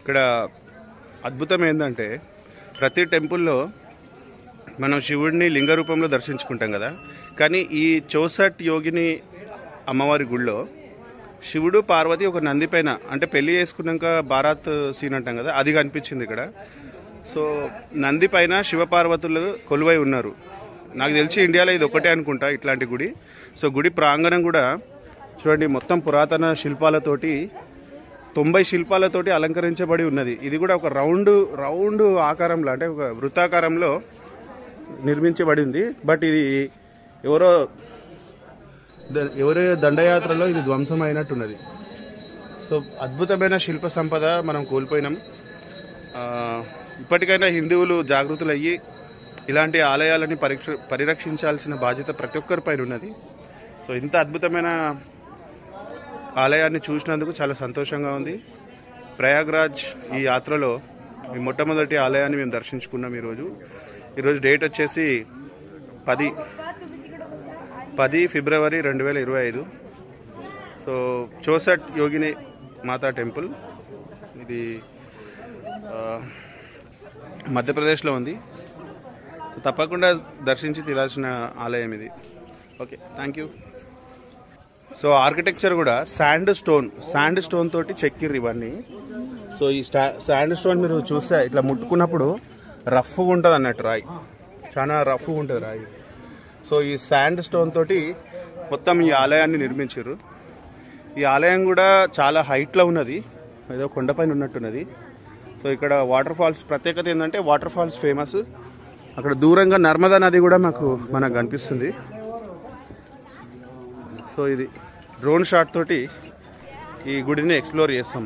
ఇక్కడ అద్భుతం ఏంటంటే ప్రతి టెంపుల్లో మనం శివుడిని లింగ రూపంలో దర్శించుకుంటాం కదా, కానీ ఈ చౌసట్ యోగిని అమ్మవారి గుడిలో శివుడు పార్వతి ఒక నంది పైన, అంటే పెళ్లి చేసుకున్నాక బారాత్ సీన్ అంటాం కదా, అది కనిపించింది ఇక్కడ. సో నంది పైన శివపార్వతులు కొలువై ఉన్నారు. నాకు తెలిసి ఇండియాలో ఇది ఒకటే అనుకుంటా ఇట్లాంటి గుడి. సో గుడి ప్రాంగణం కూడా చూడండి, మొత్తం పురాతన శిల్పాలతోటి 90 శిల్పాలతోటి అలంకరించబడి ఉన్నది. ఇది కూడా ఒక రౌండ్ ఆకారంలో, అంటే ఒక వృత్తాకారంలో నిర్మించబడింది. బట్ ఇది ఎవరో దండయాత్రలో ఇది ధ్వంసం అయినట్టున్నది. సో అద్భుతమైన శిల్ప సంపద మనం కోల్పోయినాం. ఇప్పటికైనా హిందువులు జాగృతులయ్యి ఇలాంటి ఆలయాలని పరిరక్షించాల్సిన బాధ్యత ప్రతి ఒక్కరి పైన ఉన్నది. సో ఇంత అద్భుతమైన ఆలయాన్ని చూసినందుకు చాలా సంతోషంగా ఉంది. ప్రయాగ్రాజ్ ఈ యాత్రలో ఈ మొట్టమొదటి ఆలయాన్ని మేము దర్శించుకున్నాం. ఈరోజు డేట్ వచ్చేసి 10 ఫిబ్రవరి 2025. సో చౌసట్ యోగిని మాతా టెంపుల్ ఇది మధ్యప్రదేశ్లో ఉంది. సో తప్పకుండా దర్శించి తీరాల్సిన ఆలయం ఇది. Okay, thank you. So architecture కూడా శాండ్ స్టోన్ తోటి చెక్కిర్రు ఇవన్నీ. సో ఈ శాండ్ స్టోన్ మీరు చూస్తే ఇట్లా ముట్టుకున్నప్పుడు రఫ్గా ఉంటుంది అన్నట్టు, రాయి చాలా రఫ్గా ఉంటుంది రాయి. సో ఈ శాండ్ స్టోన్ తోటి మొత్తం ఈ ఆలయాన్ని నిర్మించారు. ఈ ఆలయం కూడా చాలా హైట్లో ఉన్నది, ఏదో కొండపైన ఉన్నట్టున్నది. సో ఇక్కడ వాటర్ ఫాల్స్ ప్రత్యేకత ఏంటంటే, వాటర్ ఫాల్స్ ఫేమస్. అక్కడ దూరంగా నర్మదా నది కూడా మనకు కనిపిస్తుంది. సో ఇది డ్రోన్ షాట్ తోటి ఈ గుడిని ఎక్స్ప్లోర్ చేస్తాం.